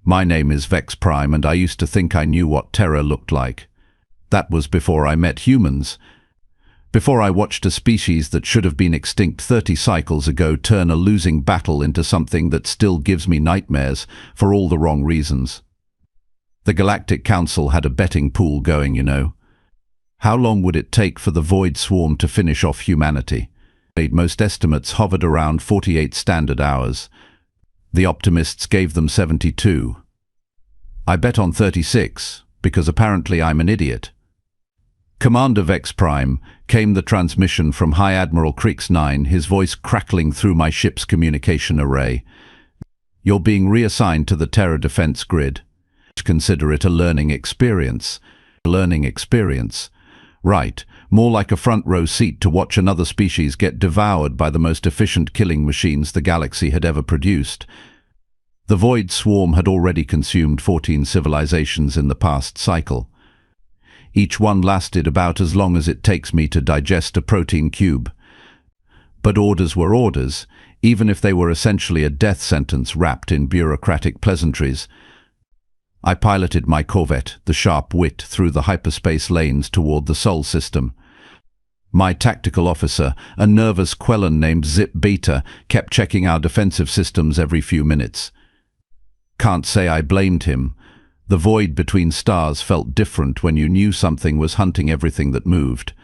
My name is Vex Prime, and I used to think I knew what terror looked like. That was before I met humans. Before I watched a species that should have been extinct 30 cycles ago turn a losing battle into something that still gives me nightmares for all the wrong reasons. The Galactic Council had a betting pool going, you know. How long would it take for the Void Swarm to finish off humanity? Most estimates hovered around 48 standard hours. The optimists gave them 72. I bet on 36, because apparently I'm an idiot. Commander Vex Prime, came the transmission from High Admiral Creeks 9, his voice crackling through my ship's communication array. You're being reassigned to the Terra Defense grid. Consider it a learning experience. Learning experience. Right, more like a front row seat to watch another species get devoured by the most efficient killing machines the galaxy had ever produced. The Void Swarm had already consumed 14 civilizations in the past cycle. Each one lasted about as long as it takes me to digest a protein cube. But orders were orders, even if they were essentially a death sentence wrapped in bureaucratic pleasantries. I piloted my corvette, the Sharp Wit, through the hyperspace lanes toward the Sol system. My tactical officer, a nervous Quellan named Zip Beta, kept checking our defensive systems every few minutes. Can't say I blamed him. The void between stars felt different when you knew something was hunting everything that moved.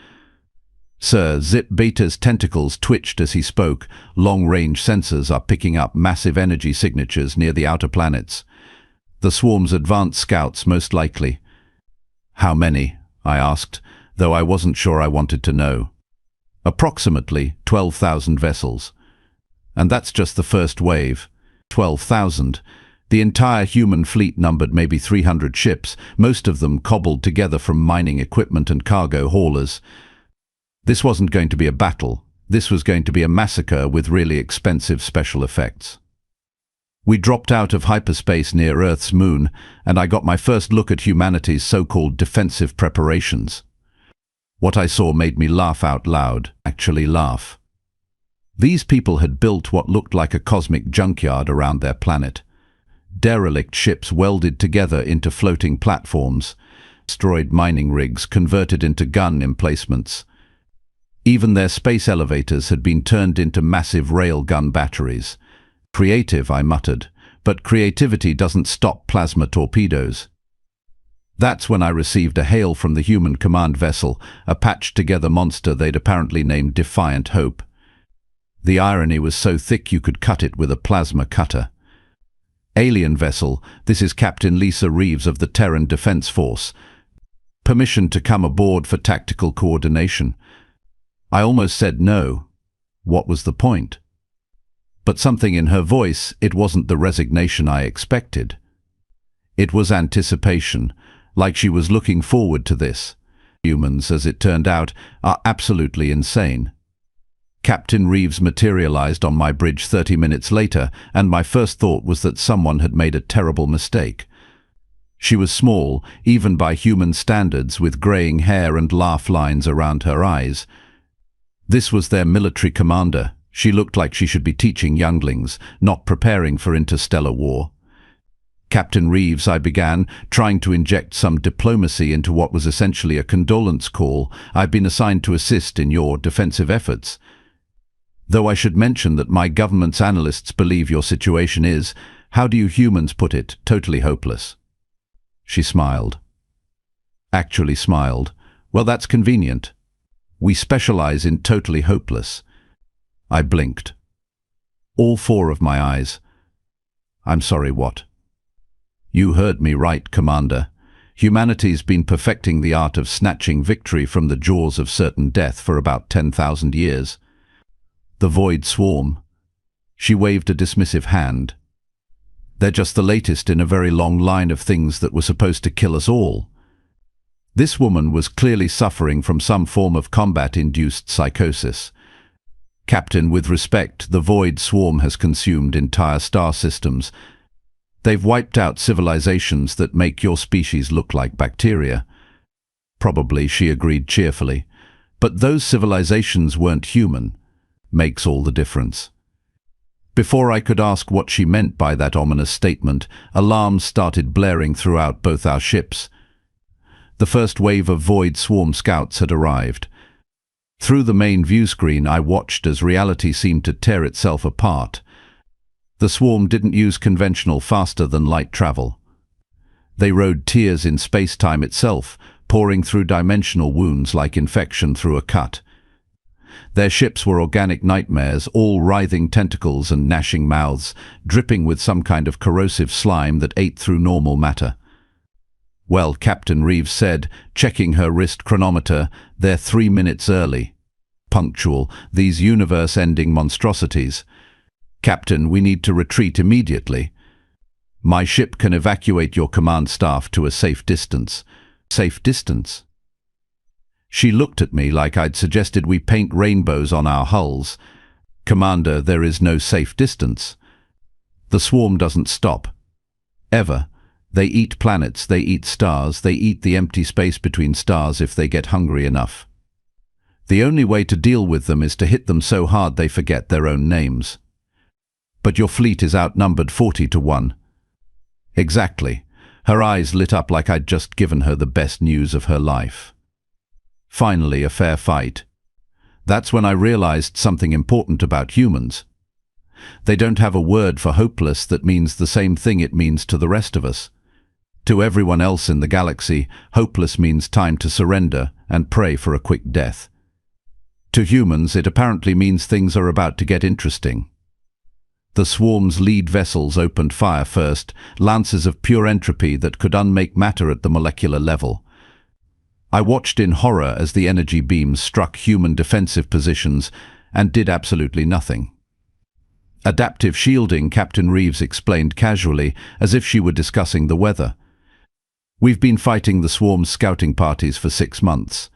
Sir, Zip Beta's tentacles twitched as he spoke. Long-range sensors are picking up massive energy signatures near the outer planets. The swarm's advanced scouts, most likely. How many? I asked, though I wasn't sure I wanted to know. Approximately 12,000 vessels. And that's just the first wave. 12,000. The entire human fleet numbered maybe 300 ships, most of them cobbled together from mining equipment and cargo haulers. This wasn't going to be a battle. This was going to be a massacre with really expensive special effects. We dropped out of hyperspace near Earth's moon, and I got my first look at humanity's so-called defensive preparations. What I saw made me laugh out loud, actually laugh. These people had built what looked like a cosmic junkyard around their planet. Derelict ships welded together into floating platforms, destroyed mining rigs converted into gun emplacements. Even their space elevators had been turned into massive railgun batteries. Creative, I muttered, but creativity doesn't stop plasma torpedoes. That's when I received a hail from the human command vessel, a patched-together monster they'd apparently named Defiant Hope. The irony was so thick you could cut it with a plasma cutter. Alien vessel, this is Captain Lisa Reeves of the Terran Defense Force. Permission to come aboard for tactical coordination. I almost said no. What was the point? But something in her voice, it wasn't the resignation I expected. It was anticipation, like she was looking forward to this. Humans, as it turned out, are absolutely insane. Captain Reeves materialized on my bridge 30 minutes later, and my first thought was that someone had made a terrible mistake. She was small, even by human standards, with graying hair and laugh lines around her eyes. This was their military commander. She looked like she should be teaching younglings, not preparing for interstellar war. Captain Reeves, I began, trying to inject some diplomacy into what was essentially a condolence call. I've been assigned to assist in your defensive efforts. Though I should mention that my government's analysts believe your situation is, how do you humans put it, totally hopeless. She smiled. Actually smiled. Well, that's convenient. We specialize in totally hopeless. I blinked. All four of my eyes. I'm sorry, what? You heard me right, Commander. Humanity's been perfecting the art of snatching victory from the jaws of certain death for about 10,000 years. The Void Swarm. She waved a dismissive hand. They're just the latest in a very long line of things that were supposed to kill us all. This woman was clearly suffering from some form of combat-induced psychosis. Captain, with respect, the Void Swarm has consumed entire star systems. They've wiped out civilizations that make your species look like bacteria. Probably, she agreed cheerfully. But those civilizations weren't human. Makes all the difference. Before I could ask what she meant by that ominous statement, alarms started blaring throughout both our ships. The first wave of Void Swarm scouts had arrived. Through the main view screen, I watched as reality seemed to tear itself apart. The swarm didn't use conventional faster-than-light travel. They rode tiers in space-time itself, pouring through dimensional wounds like infection through a cut. Their ships were organic nightmares, all writhing tentacles and gnashing mouths, dripping with some kind of corrosive slime that ate through normal matter. "Well," Captain Reeves said, checking her wrist chronometer, "they're 3 minutes early. Punctual, these universe-ending monstrosities. Captain, we need to retreat immediately. My ship can evacuate your command staff to a safe distance." "Safe distance?" She looked at me like I'd suggested we paint rainbows on our hulls. "Commander, there is no safe distance. The swarm doesn't stop. Ever. They eat planets, they eat stars, they eat the empty space between stars if they get hungry enough. The only way to deal with them is to hit them so hard they forget their own names. But your fleet is outnumbered 40-1. Exactly. Her eyes lit up like I'd just given her the best news of her life. Finally, a fair fight. That's when I realized something important about humans. They don't have a word for hopeless that means the same thing it means to the rest of us. To everyone else in the galaxy, hopeless means time to surrender and pray for a quick death. To humans, it apparently means things are about to get interesting. The swarm's lead vessels opened fire first, lances of pure entropy that could unmake matter at the molecular level. I watched in horror as the energy beams struck human defensive positions and did absolutely nothing. "Adaptive shielding," Captain Reeves explained casually, as if she were discussing the weather. "We've been fighting the swarm's scouting parties for 6 months.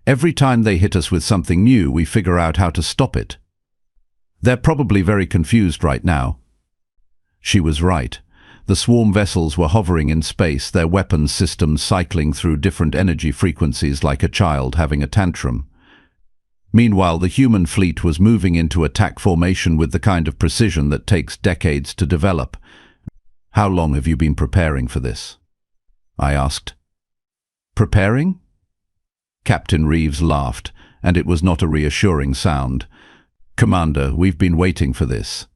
Every time they hit us with something new, we figure out how to stop it. They're probably very confused right now." She was right. The swarm vessels were hovering in space, their weapons systems cycling through different energy frequencies like a child having a tantrum. Meanwhile, the human fleet was moving into attack formation with the kind of precision that takes decades to develop. "How long have you been preparing for this?" I asked. "Preparing?" Captain Reeves laughed, and it was not a reassuring sound. "Commander, we've been waiting for this.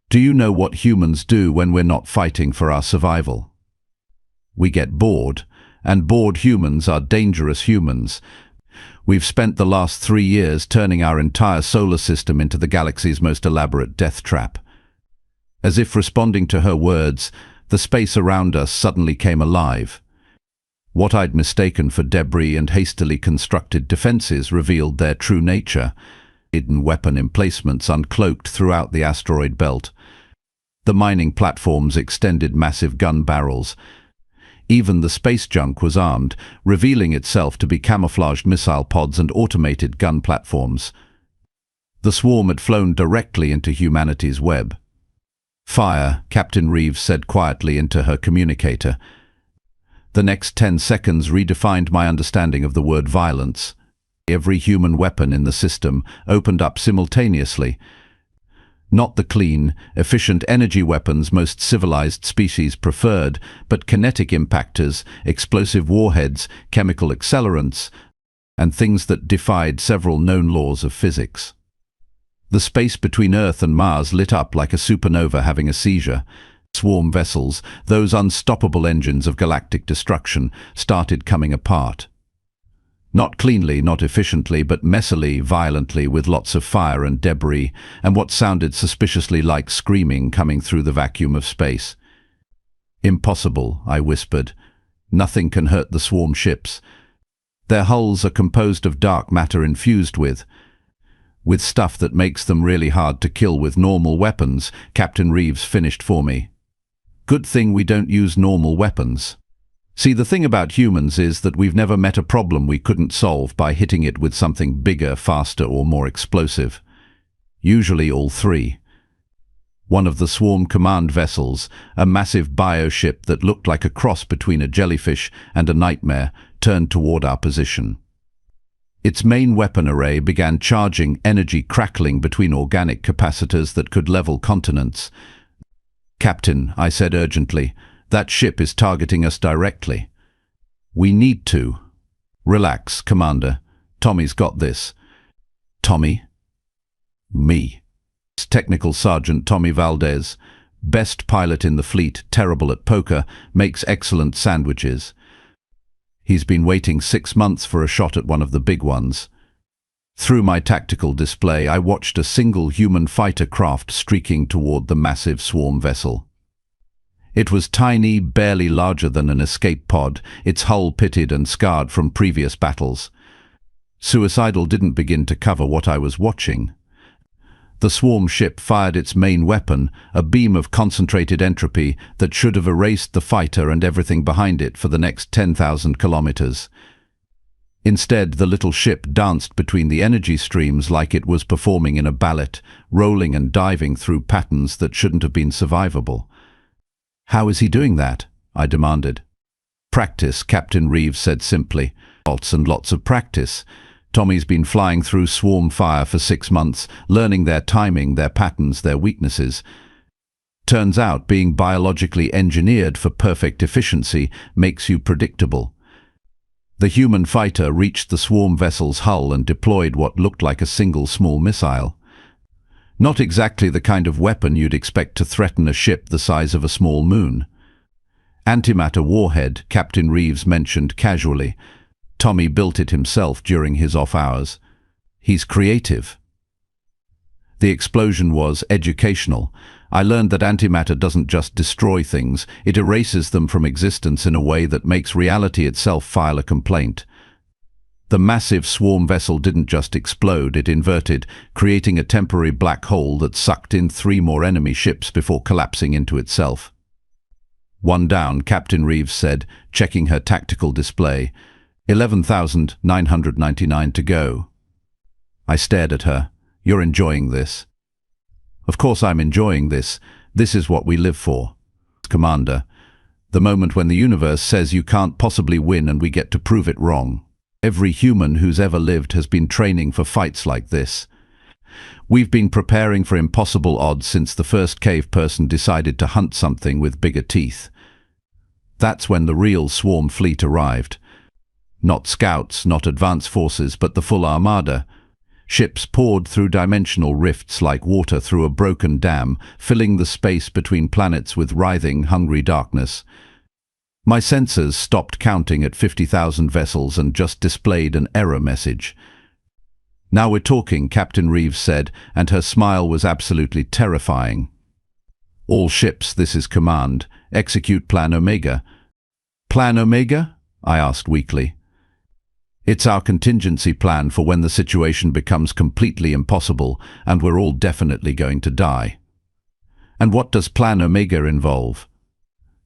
Do you know what humans do when we're not fighting for our survival? We get bored, and bored humans are dangerous humans. We've spent the last 3 years turning our entire solar system into the galaxy's most elaborate death trap." As if responding to her words, the space around us suddenly came alive. What I'd mistaken for debris and hastily constructed defenses revealed their true nature. Hidden weapon emplacements uncloaked throughout the asteroid belt. The mining platforms extended massive gun barrels. Even the space junk was armed, revealing itself to be camouflaged missile pods and automated gun platforms. The swarm had flown directly into humanity's web. "Fire," Captain Reeves said quietly into her communicator. The next 10 seconds redefined my understanding of the word violence. Every human weapon in the system opened up simultaneously. Not the clean, efficient energy weapons most civilized species preferred, but kinetic impactors, explosive warheads, chemical accelerants, and things that defied several known laws of physics. The space between Earth and Mars lit up like a supernova having a seizure. Swarm vessels, those unstoppable engines of galactic destruction, started coming apart. Not cleanly, not efficiently, but messily, violently, with lots of fire and debris, and what sounded suspiciously like screaming coming through the vacuum of space. "Impossible," I whispered. "Nothing can hurt the swarm ships. Their hulls are composed of dark matter infused with stuff that makes them really hard to kill with normal weapons," Captain Reeves finished for me. "Good thing we don't use normal weapons. See, the thing about humans is that we've never met a problem we couldn't solve by hitting it with something bigger, faster, or more explosive. Usually all three." One of the swarm command vessels, a massive bioship that looked like a cross between a jellyfish and a nightmare, turned toward our position. Its main weapon array began charging, energy crackling between organic capacitors that could level continents. "Captain," I said urgently, "that ship is targeting us directly." "We need to." "Relax, Commander. Tommy's got this." "Tommy?" "Me. Technical Sergeant Tommy Valdez. Best pilot in the fleet, terrible at poker, makes excellent sandwiches. He's been waiting 6 months for a shot at one of the big ones." Through my tactical display, I watched a single human fighter craft streaking toward the massive swarm vessel. It was tiny, barely larger than an escape pod, its hull pitted and scarred from previous battles. Suicidal didn't begin to cover what I was watching. The swarm ship fired its main weapon, a beam of concentrated entropy that should have erased the fighter and everything behind it for the next 10,000 kilometers. Instead, the little ship danced between the energy streams like it was performing in a ballet, rolling and diving through patterns that shouldn't have been survivable. "How is he doing that?" I demanded. "Practice," Captain Reeves said simply. "Lots and lots of practice. Tommy's been flying through swarm fire for 6 months, learning their timing, their patterns, their weaknesses. Turns out being biologically engineered for perfect efficiency makes you predictable." The human fighter reached the swarm vessel's hull and deployed what looked like a single small missile. Not exactly the kind of weapon you'd expect to threaten a ship the size of a small moon. "Antimatter warhead," Captain Reeves mentioned casually. "Tommy built it himself during his off hours. He's creative." The explosion was educational. I learned that antimatter doesn't just destroy things, it erases them from existence in a way that makes reality itself file a complaint. The massive swarm vessel didn't just explode, it inverted, creating a temporary black hole that sucked in 3 more enemy ships before collapsing into itself. "One down," Captain Reeves said, checking her tactical display. 11,999 to go. I stared at her. "You're enjoying this?" "Of course I'm enjoying this. This is what we live for, Commander. The moment when the universe says you can't possibly win and we get to prove it wrong. Every human who's ever lived has been training for fights like this. We've been preparing for impossible odds since the first cave person decided to hunt something with bigger teeth. That's when the real swarm fleet arrived. Not scouts, not advance forces, but the full armada. Ships poured through dimensional rifts like water through a broken dam, filling the space between planets with writhing, hungry darkness. My sensors stopped counting at 50,000 vessels and just displayed an error message. "Now we're talking," Captain Reeves said, and her smile was absolutely terrifying. "All ships, this is command. Execute Plan Omega." "Plan Omega?" I asked weakly. "It's our contingency plan for when the situation becomes completely impossible and we're all definitely going to die." "And what does Plan Omega involve?"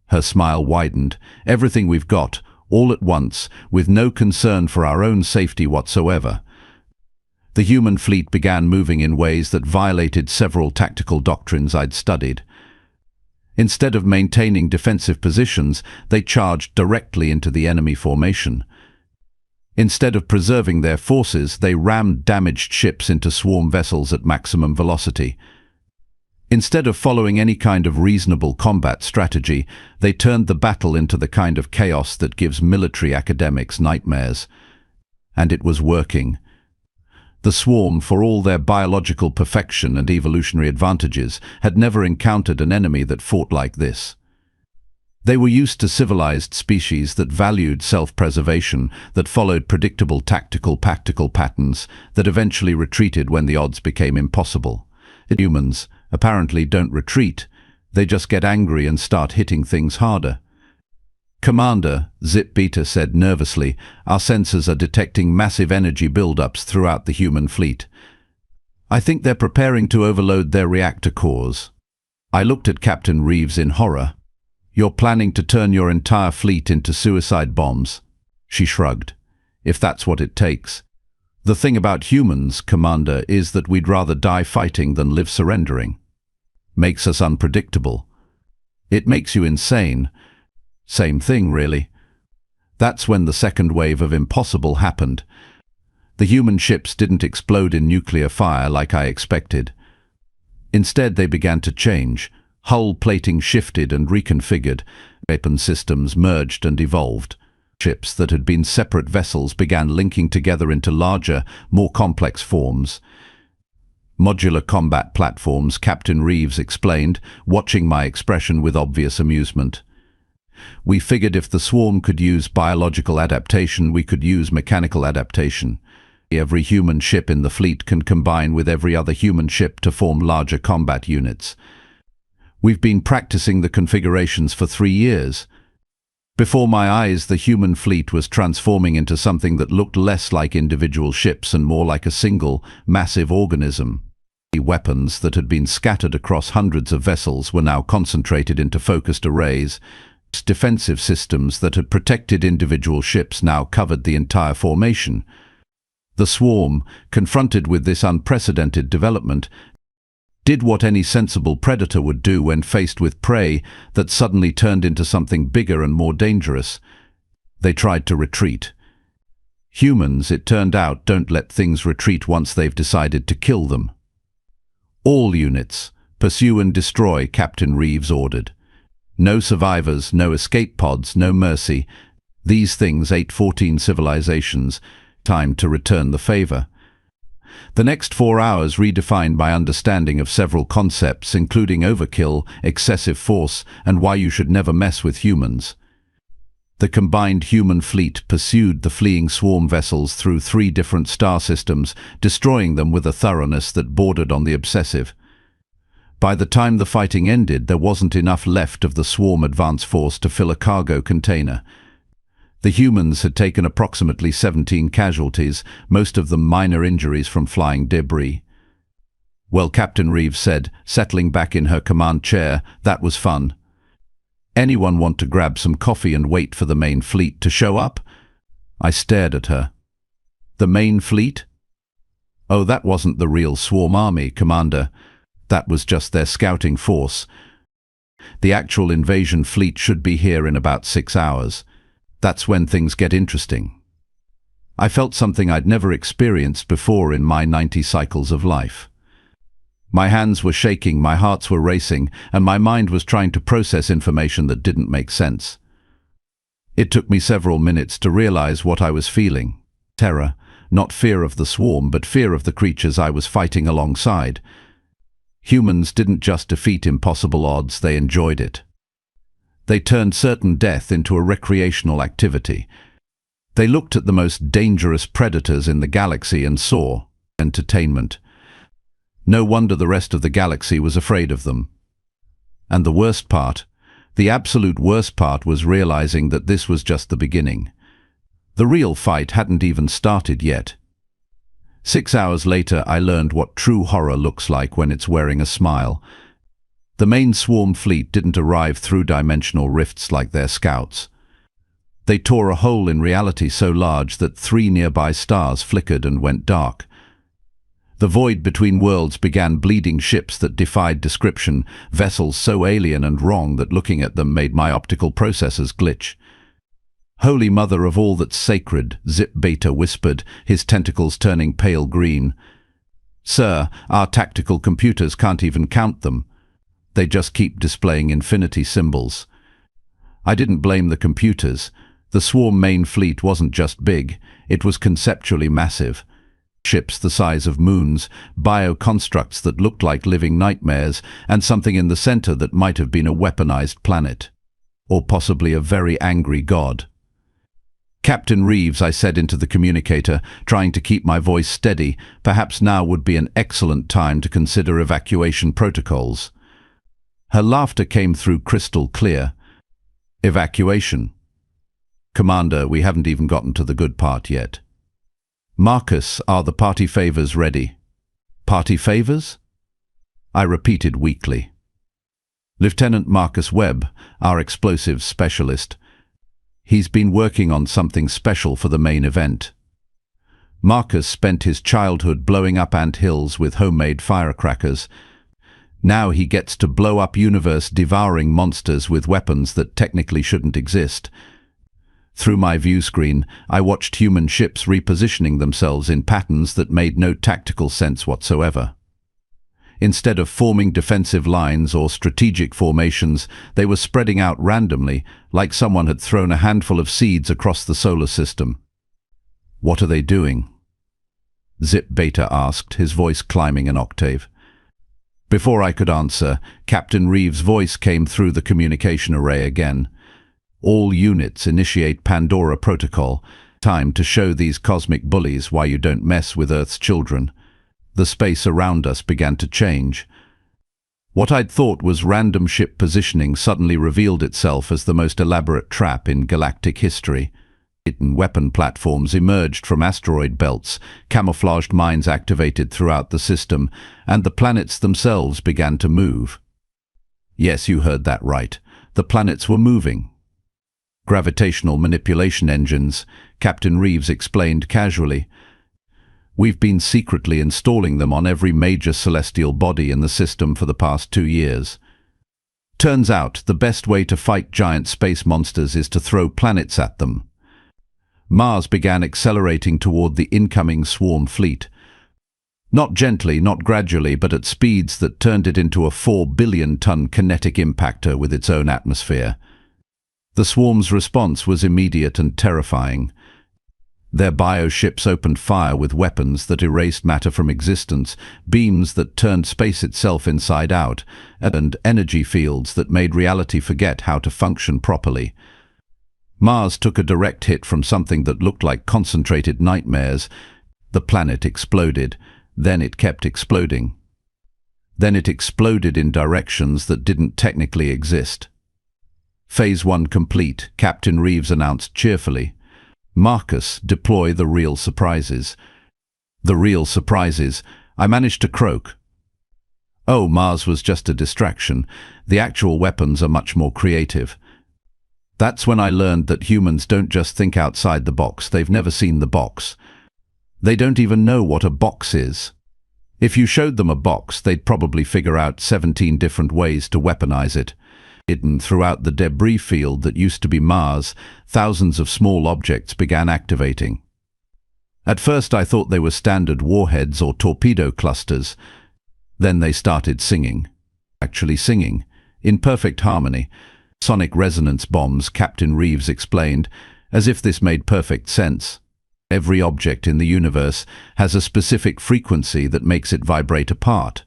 Her smile widened. "Everything we've got, all at once, with no concern for our own safety whatsoever." The human fleet began moving in ways that violated several tactical doctrines I'd studied. Instead of maintaining defensive positions, they charged directly into the enemy formation. Instead of preserving their forces, they rammed damaged ships into swarm vessels at maximum velocity. Instead of following any kind of reasonable combat strategy, they turned the battle into the kind of chaos that gives military academics nightmares. And it was working. The swarm, for all their biological perfection and evolutionary advantages, had never encountered an enemy that fought like this. They were used to civilized species that valued self-preservation, that followed predictable tactical patterns, that eventually retreated when the odds became impossible. Humans apparently don't retreat, they just get angry and start hitting things harder. "Commander," Zip Beta said nervously, "our sensors are detecting massive energy buildups throughout the human fleet. I think they're preparing to overload their reactor cores." I looked at Captain Reeves in horror. "You're planning to turn your entire fleet into suicide bombs?" She shrugged. "If that's what it takes. The thing about humans, Commander, is that we'd rather die fighting than live surrendering. Makes us unpredictable. It makes you insane. Same thing, really." That's when the second wave of impossible happened. The human ships didn't explode in nuclear fire like I expected. Instead, they began to change. Hull plating shifted and reconfigured. Weapon systems merged and evolved. Ships that had been separate vessels began linking together into larger, more complex forms. Modular combat platforms, Captain Reeves explained, watching my expression with obvious amusement. We figured if the swarm could use biological adaptation, we could use mechanical adaptation. Every human ship in the fleet can combine with every other human ship to form larger combat units. We've been practicing the configurations for 3 years. Before my eyes, the human fleet was transforming into something that looked less like individual ships and more like a single, massive organism. The weapons that had been scattered across hundreds of vessels were now concentrated into focused arrays. Defensive systems that had protected individual ships now covered the entire formation. The swarm, confronted with this unprecedented development, did what any sensible predator would do when faced with prey that suddenly turned into something bigger and more dangerous. They tried to retreat. Humans, it turned out, don't let things retreat once they've decided to kill them. All units, pursue and destroy, Captain Reeves ordered. No survivors, no escape pods, no mercy. These things ate 14 civilizations. Time to return the favor. The next 4 hours redefined my understanding of several concepts, including overkill, excessive force, and why you should never mess with humans. The combined human fleet pursued the fleeing swarm vessels through 3 different star systems, destroying them with a thoroughness that bordered on the obsessive. By the time the fighting ended, there wasn't enough left of the swarm advance force to fill a cargo container. The humans had taken approximately 17 casualties, most of them minor injuries from flying debris. Well, Captain Reeves said, settling back in her command chair, that was fun. Anyone want to grab some coffee and wait for the main fleet to show up? I stared at her. The main fleet? Oh, that wasn't the real swarm army, Commander. That was just their scouting force. The actual invasion fleet should be here in about 6 hours. That's when things get interesting. I felt something I'd never experienced before in my 90 cycles of life. My hands were shaking, my hearts were racing, and my mind was trying to process information that didn't make sense. It took me several minutes to realize what I was feeling. Terror, not fear of the swarm, but fear of the creatures I was fighting alongside. Humans didn't just defeat impossible odds, they enjoyed it. They turned certain death into a recreational activity. They looked at the most dangerous predators in the galaxy and saw entertainment. No wonder the rest of the galaxy was afraid of them. And the worst part, the absolute worst part, was realizing that this was just the beginning. The real fight hadn't even started yet. 6 hours later, I learned what true horror looks like when it's wearing a smile. The main swarm fleet didn't arrive through dimensional rifts like their scouts. They tore a hole in reality so large that 3 nearby stars flickered and went dark. The void between worlds began bleeding ships that defied description, vessels so alien and wrong that looking at them made my optical processors glitch. Holy Mother of all that's sacred, Zip Beta whispered, his tentacles turning pale green. Sir, our tactical computers can't even count them. They just keep displaying infinity symbols. I didn't blame the computers. The swarm main fleet wasn't just big, it was conceptually massive. Ships the size of moons, bioconstructs that looked like living nightmares, and something in the center that might have been a weaponized planet. Or possibly a very angry god. Captain Reeves, I said into the communicator, trying to keep my voice steady, perhaps now would be an excellent time to consider evacuation protocols. Her laughter came through crystal clear. Evacuation. Commander, we haven't even gotten to the good part yet. Marcus, are the party favors ready? Party favors? I repeated weakly. Lieutenant Marcus Webb, our explosives specialist. He's been working on something special for the main event. Marcus spent his childhood blowing up ant hills with homemade firecrackers. Now he gets to blow up universe-devouring monsters with weapons that technically shouldn't exist. Through my view screen, I watched human ships repositioning themselves in patterns that made no tactical sense whatsoever. Instead of forming defensive lines or strategic formations, they were spreading out randomly, like someone had thrown a handful of seeds across the solar system. "What are they doing?" Zip Beta asked, his voice climbing an octave. Before I could answer, Captain Reeves' voice came through the communication array again. "All units initiate Pandora Protocol. Time to show these cosmic bullies why you don't mess with Earth's children." The space around us began to change. What I'd thought was random ship positioning suddenly revealed itself as the most elaborate trap in galactic history. Hidden weapon platforms emerged from asteroid belts, camouflaged mines activated throughout the system, and the planets themselves began to move. Yes, you heard that right. The planets were moving. "Gravitational manipulation engines," Captain Reeves explained casually. "We've been secretly installing them on every major celestial body in the system for the past 2 years. Turns out the best way to fight giant space monsters is to throw planets at them." Mars began accelerating toward the incoming swarm fleet. Not gently, not gradually, but at speeds that turned it into a 4-billion-ton kinetic impactor with its own atmosphere. The swarm's response was immediate and terrifying. Their bioships opened fire with weapons that erased matter from existence, beams that turned space itself inside out, and energy fields that made reality forget how to function properly. Mars took a direct hit from something that looked like concentrated nightmares. The planet exploded. Then it kept exploding. Then it exploded in directions that didn't technically exist. "Phase 1 complete," Captain Reeves announced cheerfully. "Marcus, deploy the real surprises." The real surprises. I managed to croak. Oh, Mars was just a distraction. The actual weapons are much more creative. That's when I learned that humans don't just think outside the box, they've never seen the box. They don't even know what a box is. If you showed them a box, they'd probably figure out 17 different ways to weaponize it. Hidden throughout the debris field that used to be Mars, thousands of small objects began activating. At first I thought they were standard warheads or torpedo clusters. Then they started singing. Actually singing. In perfect harmony. "Sonic resonance bombs," Captain Reeves explained, as if this made perfect sense. Every object in the universe has a specific frequency that makes it vibrate apart.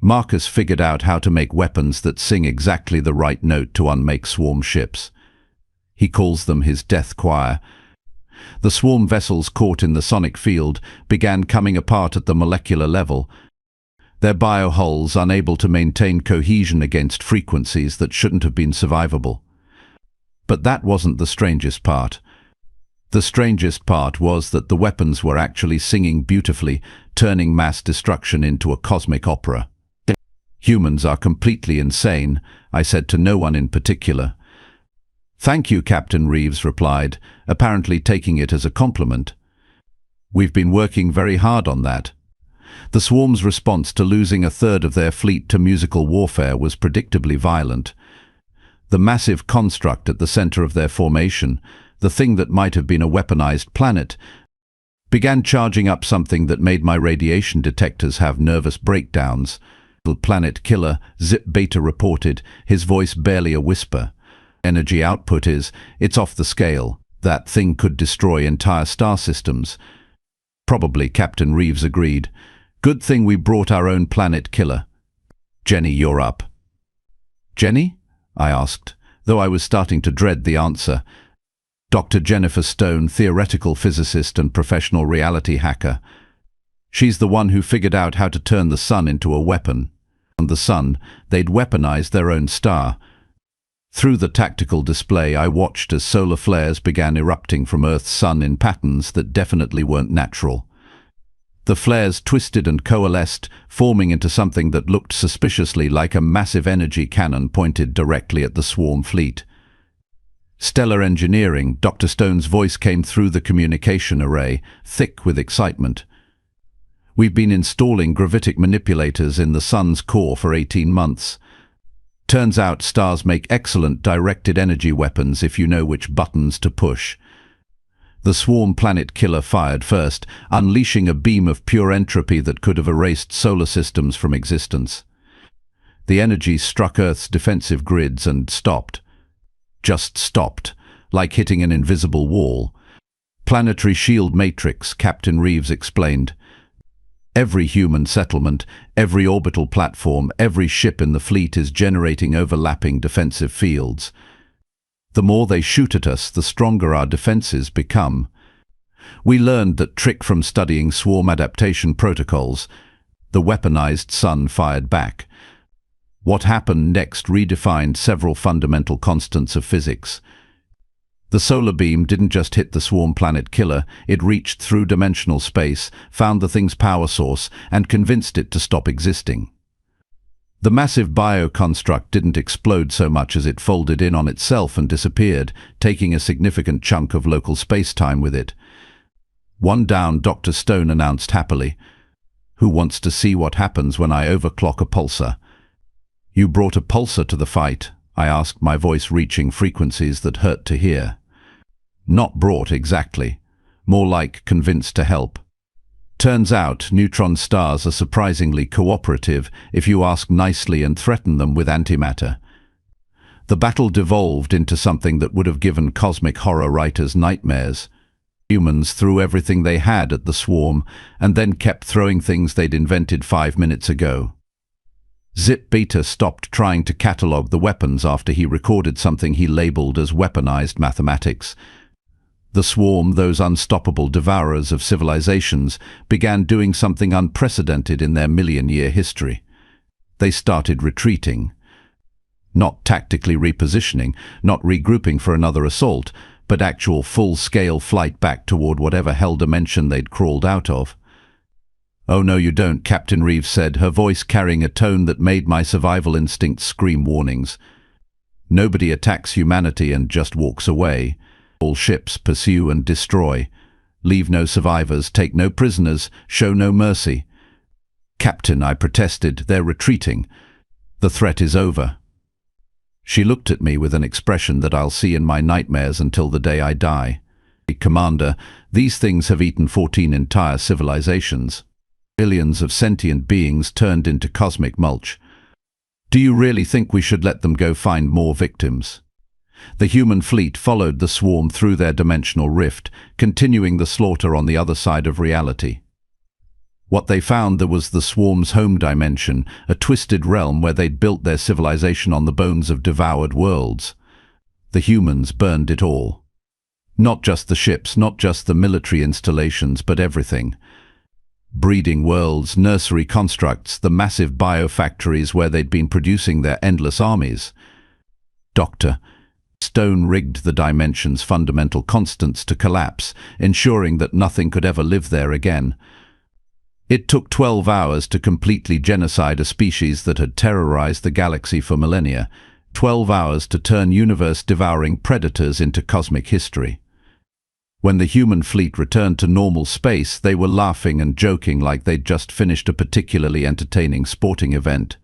Marcus figured out how to make weapons that sing exactly the right note to unmake swarm ships. He calls them his death choir. The swarm vessels caught in the sonic field began coming apart at the molecular level, their biohulls unable to maintain cohesion against frequencies that shouldn't have been survivable. But that wasn't the strangest part. The strangest part was that the weapons were actually singing beautifully, turning mass destruction into a cosmic opera. "Humans are completely insane," I said to no one in particular. "Thank you," Captain Reeves replied, apparently taking it as a compliment. "We've been working very hard on that." The swarm's response to losing a third of their fleet to musical warfare was predictably violent. The massive construct at the center of their formation, the thing that might have been a weaponized planet, began charging up something that made my radiation detectors have nervous breakdowns. "The planet killer," Zip Beta reported, his voice barely a whisper. "Energy output it's off the scale. That thing could destroy entire star systems." "Probably," Captain Reeves agreed. "Good thing we brought our own planet killer." "Jenny, you're up." "Jenny?" I asked, though I was starting to dread the answer. Dr. Jennifer Stone, theoretical physicist and professional reality hacker. She's the one who figured out how to turn the sun into a weapon. And the sun, they'd weaponized their own star. Through the tactical display, I watched as solar flares began erupting from Earth's sun in patterns that definitely weren't natural. The flares twisted and coalesced, forming into something that looked suspiciously like a massive energy cannon pointed directly at the swarm fleet. "Stellar engineering," Dr. Stone's voice came through the communication array, thick with excitement. "We've been installing gravitic manipulators in the sun's core for 18 months. Turns out stars make excellent directed energy weapons if you know which buttons to push. The swarm planet killer fired first, unleashing a beam of pure entropy that could have erased solar systems from existence. The energy struck Earth's defensive grids and stopped. Just stopped, like hitting an invisible wall. Planetary shield matrix, Captain Reeves explained. Every human settlement, every orbital platform, every ship in the fleet is generating overlapping defensive fields. The more they shoot at us, the stronger our defenses become. We learned that trick from studying swarm adaptation protocols. The weaponized sun fired back. What happened next redefined several fundamental constants of physics. The solar beam didn't just hit the swarm planet killer, it reached through dimensional space, found the thing's power source, and convinced it to stop existing. The massive bioconstruct didn't explode so much as it folded in on itself and disappeared, taking a significant chunk of local space-time with it. One down, Dr. Stone announced happily. Who wants to see what happens when I overclock a pulsar? You brought a pulsar to the fight, I asked, my voice reaching frequencies that hurt to hear. Not brought exactly, more like convinced to help. Turns out neutron stars are surprisingly cooperative if you ask nicely and threaten them with antimatter. The battle devolved into something that would have given cosmic horror writers nightmares. Humans threw everything they had at the swarm and then kept throwing things they'd invented 5 minutes ago. Zip Beta stopped trying to catalogue the weapons after he recorded something he labeled as weaponized mathematics. The swarm, those unstoppable devourers of civilizations, began doing something unprecedented in their million-year history. They started retreating. Not tactically repositioning, not regrouping for another assault, but actual full-scale flight back toward whatever hell dimension they'd crawled out of. "Oh no you don't," Captain Reeves said, her voice carrying a tone that made my survival instincts scream warnings. "Nobody attacks humanity and just walks away. All ships pursue and destroy. Leave no survivors, take no prisoners, show no mercy." "Captain," I protested, "they're retreating. The threat is over." She looked at me with an expression that I'll see in my nightmares until the day I die. "Commander, these things have eaten 14 entire civilizations. Billions of sentient beings turned into cosmic mulch. Do you really think we should let them go find more victims?" The human fleet followed the swarm through their dimensional rift, continuing the slaughter on the other side of reality. What they found there was the swarm's home dimension, a twisted realm where they'd built their civilization on the bones of devoured worlds. The humans burned it all. Not just the ships, not just the military installations, but everything. Breeding worlds, nursery constructs, the massive biofactories where they'd been producing their endless armies. Dr. Stone rigged the dimension's fundamental constants to collapse, ensuring that nothing could ever live there again. It took 12 hours to completely genocide a species that had terrorized the galaxy for millennia, 12 hours to turn universe-devouring predators into cosmic history. When the human fleet returned to normal space, they were laughing and joking like they'd just finished a particularly entertaining sporting event.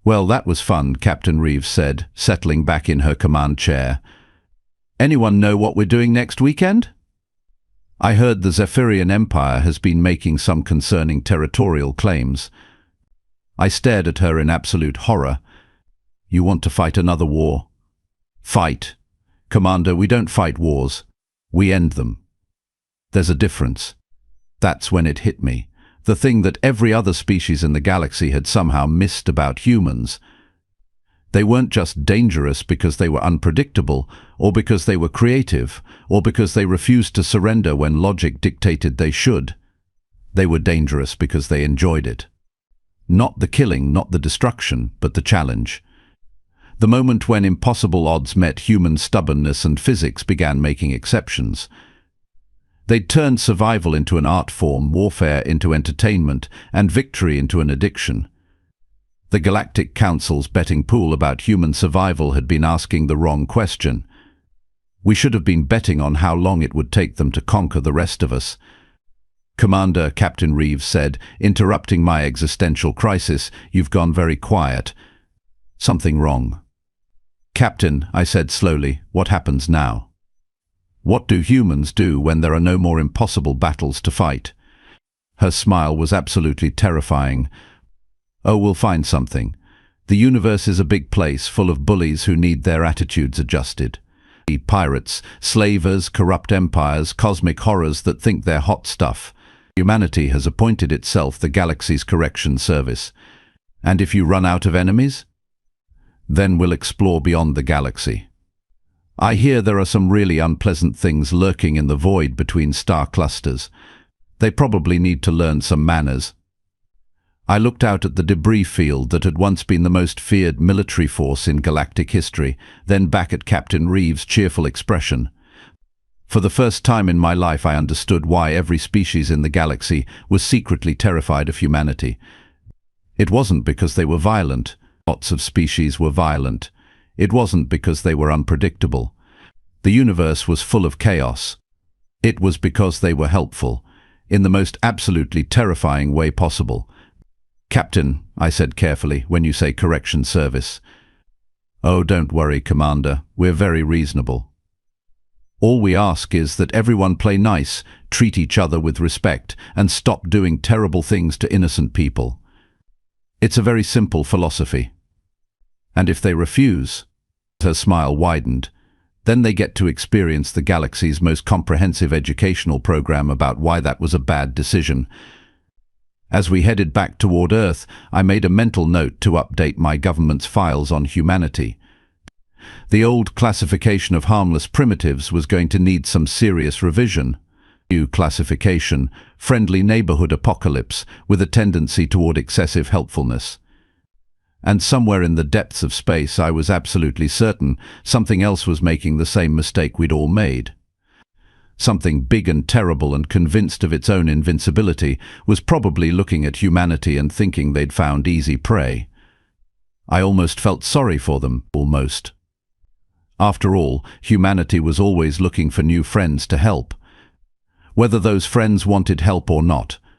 "Well, that was fun," Captain Reeves said, settling back in her command chair. "Anyone know what we're doing next weekend?" "I heard the Zephyrian Empire has been making some concerning territorial claims." I stared at her in absolute horror. "You want to fight another war?" "Fight? Commander, we don't fight wars. We end them." "There's a difference." That's when it hit me. The thing that every other species in the galaxy had somehow missed about humans. They weren't just dangerous because they were unpredictable, or because they were creative, or because they refused to surrender when logic dictated they should. They were dangerous because they enjoyed it. Not the killing, not the destruction, but the challenge. The moment when impossible odds met human stubbornness and physics began making exceptions. They'd turned survival into an art form, warfare into entertainment, and victory into an addiction. The Galactic Council's betting pool about human survival had been asking the wrong question. We should have been betting on how long it would take them to conquer the rest of us. "Commander," Captain Reeves said, interrupting my existential crisis, "you've gone very quiet." Something wrong. "Captain," I said slowly, "what happens now? What do humans do when there are no more impossible battles to fight?" Her smile was absolutely terrifying. "Oh, we'll find something. The universe is a big place full of bullies who need their attitudes adjusted. Pirates, slavers, corrupt empires, cosmic horrors that think they're hot stuff. Humanity has appointed itself the galaxy's correction service. And if you run out of enemies, then we'll explore beyond the galaxy. I hear there are some really unpleasant things lurking in the void between star clusters. They probably need to learn some manners." I looked out at the debris field that had once been the most feared military force in galactic history, then back at Captain Reeves' cheerful expression. For the first time in my life I understood why every species in the galaxy was secretly terrified of humanity. It wasn't because they were violent. Lots of species were violent. It wasn't because they were unpredictable. The universe was full of chaos. It was because they were helpful, in the most absolutely terrifying way possible. "Captain," I said carefully, "when you say correction service." "Oh, don't worry, Commander. We're very reasonable. All we ask is that everyone play nice, treat each other with respect, and stop doing terrible things to innocent people. It's a very simple philosophy. And if they refuse," her smile widened, "then they get to experience the galaxy's most comprehensive educational program about why that was a bad decision." As we headed back toward Earth, I made a mental note to update my government's files on humanity. The old classification of harmless primitives was going to need some serious revision. New classification, friendly neighborhood apocalypse, with a tendency toward excessive helpfulness. And somewhere in the depths of space, I was absolutely certain something else was making the same mistake we'd all made. Something big and terrible and convinced of its own invincibility was probably looking at humanity and thinking they'd found easy prey. I almost felt sorry for them, almost. After all, humanity was always looking for new friends to help. Whether those friends wanted help or not,